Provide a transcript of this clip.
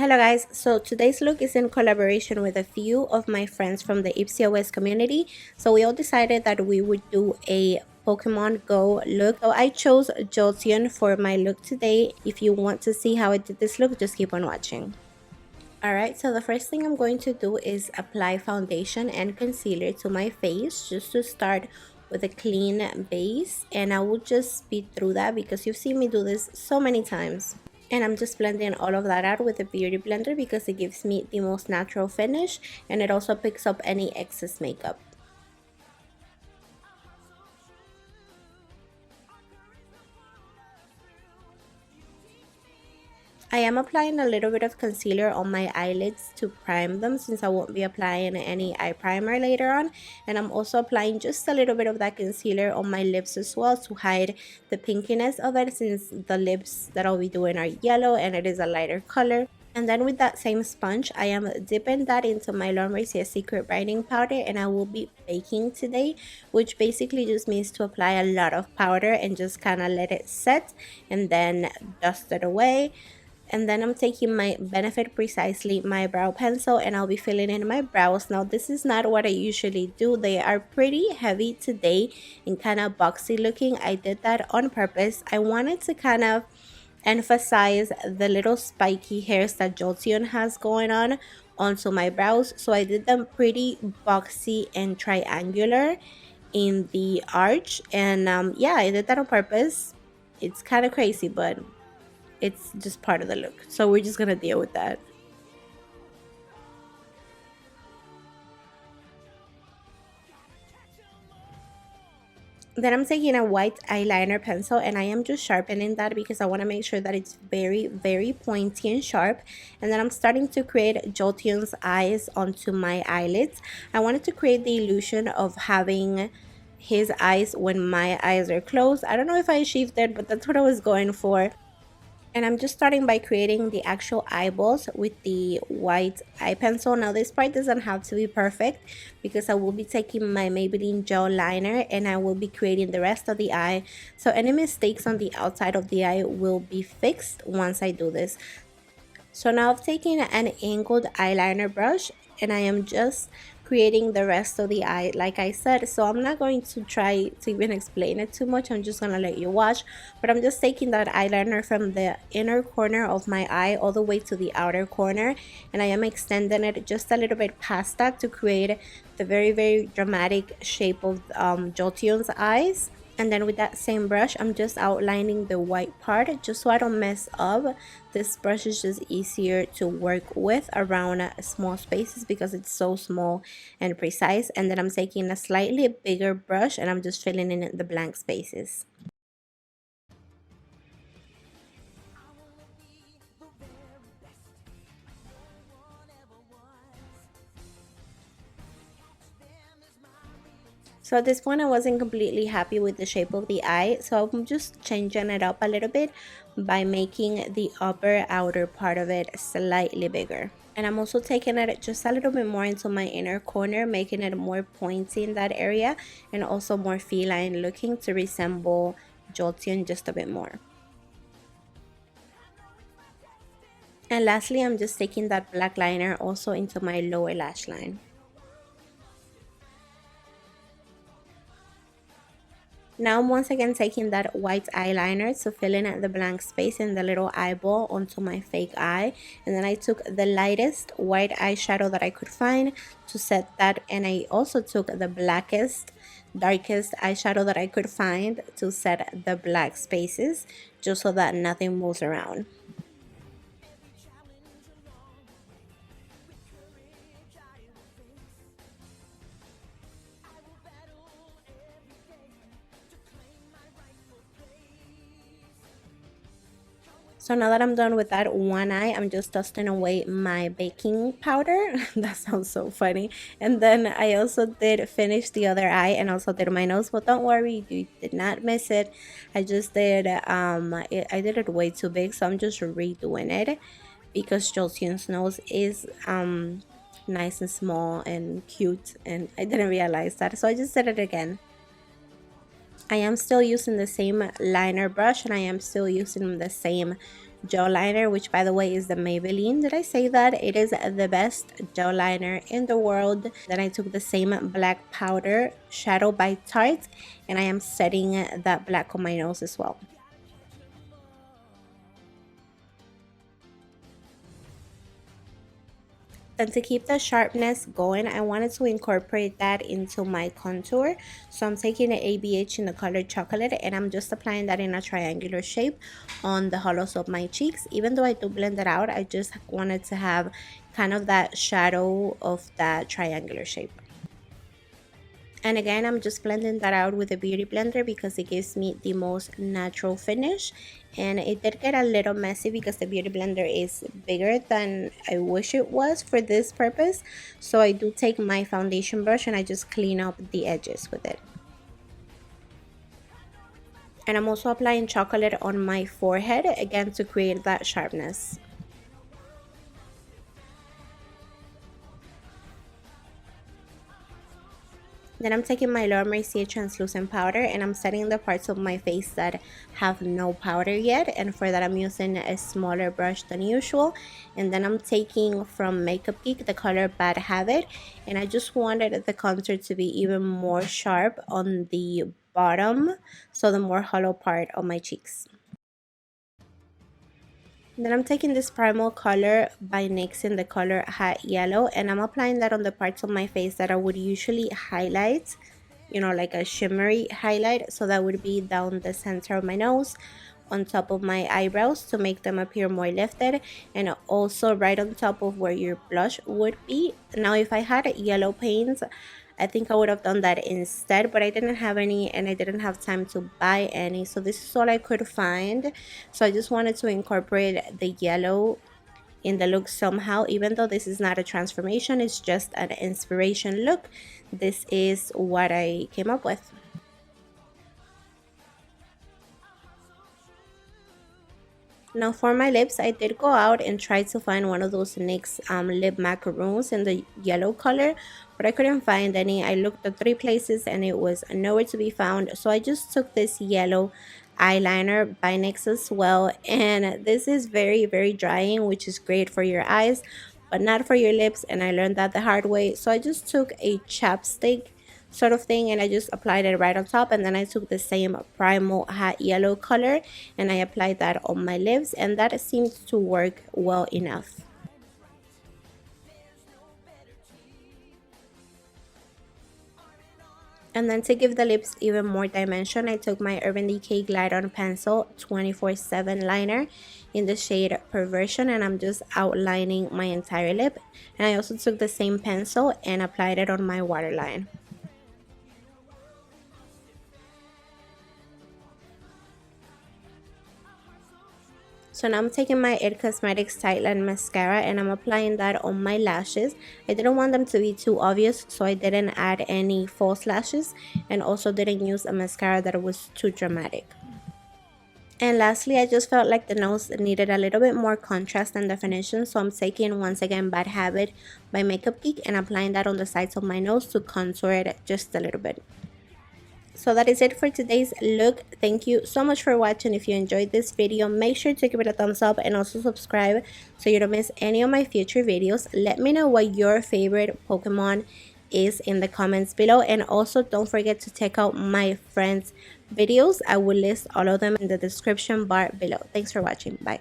Hello guys, so today's look is in collaboration with a few of my friends from the PCOS community. So we all decided that we would do a Pokemon Go look. So I chose Jolteon for my look today. If you want to see how I did this look, just keep on watching. Alright, so the first thing I'm going to do is apply foundation and concealer to my face just to start with a clean base, and I will just speed through that because you've seen me do this so many times. And I'm just blending all of that out with a beauty blender because it gives me the most natural finish, and it also picks up any excess makeup. I am applying a little bit of concealer on my eyelids to prime them since I won't be applying any eye primer later on. And I'm also applying just a little bit of that concealer on my lips as well to hide the pinkiness of it, since the lips that I'll be doing are yellow and it is a lighter color. And then with that same sponge, I am dipping that into my Mercier secret brightening powder, and I will be baking today, which basically just means to apply a lot of powder and just kind of let it set and then dust it away. And then I'm taking my Benefit Precisely my brow pencil, and I'll be filling in my brows. Now this is not what I usually do. They are pretty heavy today and kind of boxy looking. I did that on purpose. I wanted to kind of emphasize the little spiky hairs that Jolteon has going on onto my brows. So I did them pretty boxy and triangular in the arch. And yeah, I did that on purpose. It's kind of crazy, but it's just part of the look, so we're just gonna deal with that. Then I'm taking a white eyeliner pencil and I am just sharpening that because I want to make sure that it's very pointy and sharp. And then I'm starting to create Jolteon's eyes onto my eyelids. I wanted to create the illusion of having his eyes when my eyes are closed. I don't know if I achieved it, but that's what I was going for. And I'm just starting by creating the actual eyeballs with the white eye pencil. Now this part doesn't have to be perfect because I will be taking my Maybelline gel liner and I will be creating the rest of the eye. So any mistakes on the outside of the eye will be fixed once I do this. So now I've taken an angled eyeliner brush and I am just creating the rest of the eye like I said. So I'm not going to try to even explain it too much. I'm just gonna let you watch. But I'm just taking that eyeliner from the inner corner of my eye all the way to the outer corner, and I am extending it just a little bit past that to create the very dramatic shape of Jolteon's eyes. And then with that same brush, I'm just outlining the white part just so I don't mess up. This brush is just easier to work with around small spaces because it's so small and precise. And then I'm taking a slightly bigger brush and I'm just filling in the blank spaces. So at this point I wasn't completely happy with the shape of the eye, so I'm just changing it up a little bit by making the upper outer part of it slightly bigger. And I'm also taking it just a little bit more into my inner corner, making it more pointy in that area and also more feline looking to resemble Jolteon just a bit more. And lastly, I'm just taking that black liner also into my lower lash line. Now I'm once again taking that white eyeliner to fill in the blank space in the little eyeball onto my fake eye. And then I took the lightest white eyeshadow that I could find to set that. And I also took the darkest eyeshadow that I could find to set the black spaces, just so that nothing moves around. So now that I'm done with that one eye, I'm just dusting away my baking powder. That sounds so funny. And then I also did finish the other eye and also did my nose, but don't worry, you did not miss it. I just did I did it way too big, so I'm just redoing it because Jolteon's nose is nice and small and cute, and I didn't realize that, so I just did it again. I am still using the same liner brush and I am still using the same gel liner, which by the way is the Maybelline. Did I say that? It is the best gel liner in the world. Then I took the same black powder shadow by Tarte, and I am setting that black on my nose as well. Then to keep the sharpness going, I wanted to incorporate that into my contour. So I'm taking the ABH in the color chocolate, and I'm just applying that in a triangular shape on the hollows of my cheeks. Even though I do blend it out, I just wanted to have kind of that shadow of that triangular shape. And again, I'm just blending that out with a beauty blender because it gives me the most natural finish. And it did get a little messy because the beauty blender is bigger than I wish it was for this purpose. So I do take my foundation brush and I just clean up the edges with it. And I'm also applying chocolate on my forehead, again to create that sharpness. Then I'm taking my Mercier translucent powder and I'm setting the parts of my face that have no powder yet, and for that I'm using a smaller brush than usual. And then I'm taking from Makeup Geek the color Bad Habit, and I just wanted the contour to be even more sharp on the bottom, so the more hollow part of my cheeks. Then I'm taking this primal color by NYX in the color Hot Yellow, and I'm applying that on the parts of my face that I would usually highlight, you know, like a shimmery highlight. So that would be down the center of my nose, on top of my eyebrows to make them appear more lifted, and also right on top of where your blush would be. Now if I had yellow paints, I think I would have done that instead, but I didn't have any and I didn't have time to buy any, so this is all I could find. So I just wanted to incorporate the yellow in the look somehow. Even though this is not a transformation, it's just an inspiration look, this is what I came up with. Now for my lips, I did go out and try to find one of those NYX lip macaroons in the yellow color, but I couldn't find any. I looked at 3 places and it was nowhere to be found. So I just took this yellow eyeliner by NYX as well, and this is very drying, which is great for your eyes but not for your lips, and I learned that the hard way. So I just took a chapstick sort of thing and I just applied it right on top, and then I took the same primal hot yellow color and I applied that on my lips, and that seemed to work well enough. And then to give the lips even more dimension, I took my Urban Decay Glide On Pencil 24/7 liner in the shade Perversion, and I'm just outlining my entire lip. And I also took the same pencil and applied it on my waterline. So now I'm taking my IT Cosmetics Tightline Mascara and I'm applying that on my lashes. I didn't want them to be too obvious, so I didn't add any false lashes and also didn't use a mascara that was too dramatic. And lastly, I just felt like the nose needed a little bit more contrast and definition, so I'm taking once again Bad Habit by Makeup Geek and applying that on the sides of my nose to contour it just a little bit. So that is it for today's look. Thank you so much for watching. If you enjoyed this video, make sure to give it a thumbs up and also subscribe so you don't miss any of my future videos. Let me know what your favorite Pokemon is in the comments below, and also don't forget to check out my friends' videos. I will list all of them in the description bar below. Thanks for watching. Bye.